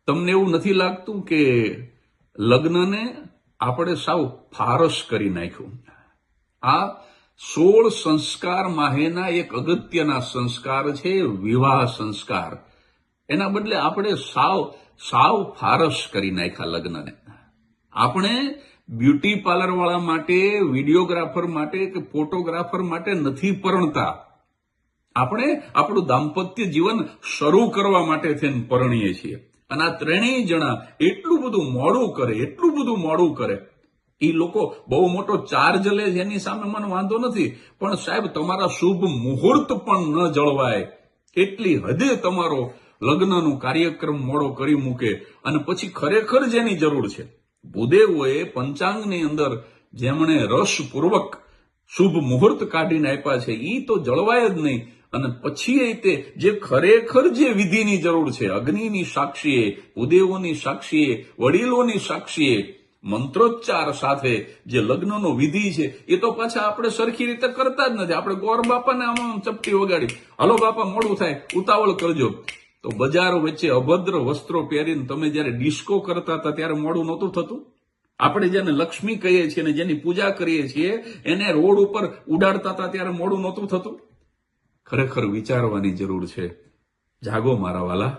તમને એવું નથી લાગતું કે લગ્નને આપણે સાવ ફારસ કરી નાખ્યું? આ 16 સંસ્કાર માહેના એક અગત્યના સંસ્કાર છે વિવાહ સંસ્કાર. એના બદલે આપણે સાવ ફારસ કરી નાખ્યા લગ્નને. આપણે બ્યુટી પાર્લર વાળા માટે, વિડીયોગ્રાફર માટે કે ફોટોગ્રાફર માટે નથી પરણતા. આપણે આપણું દાંપત્ય જીવન શરૂ કરવા માટે થઈને પરણીએ છીએ. અને આ ત્રણેય જણા એટલું બધું મોડું કરે. એ લોકો બહુ મોટો ચાર્જ લે છે એની સામે મને વાંધો નથી, પણ સાહેબ તમારા શુભ મુહૂર્ત પણ ન જળવાય એટલી હદે તમારો લગ્નનો કાર્યક્રમ મોડો કરી મૂકે. અને પછી ખરેખર જેની જરૂર છે, ભૂદેવોએ પંચાંગની અંદર જેમણે રસપૂર્વક શુભ મુહૂર્ત કાઢીને આપ્યા છે એ તો જળવાય જ નહીં. અને પછી તે જે ખરેખર જે વિધિની જરૂર છે, અગ્નિની સાક્ષીએ, ભૂદેવોની સાક્ષીએ, વડીલોની સાક્ષીએ મંત્રોચ્ચાર સાથે જે લગ્નનો વિધિ છે એ તો પાછા આપણે સરખી રીતે કરતા જ નથી. આપણે ગોર બાપાને આમાં ચપટી વગાડી, હલો બાપા મોડું થાય, ઉતાવળ કરજો. તો બજાર વચ્ચે અભદ્ર વસ્ત્રો પહેરીને તમે જયારે ડિસ્કો કરતા હતા ત્યારે મોડું નહોતું થતું? આપણે જેને લક્ષ્મી કહીએ છીએ અને જેની પૂજા કરીએ છીએ એને રોડ ઉપર ઉડાડતા હતા ત્યારે મોડું નહોતું થતું? ખરેખર વિચારવાની જરૂર છે. જાગો મારા વાલા.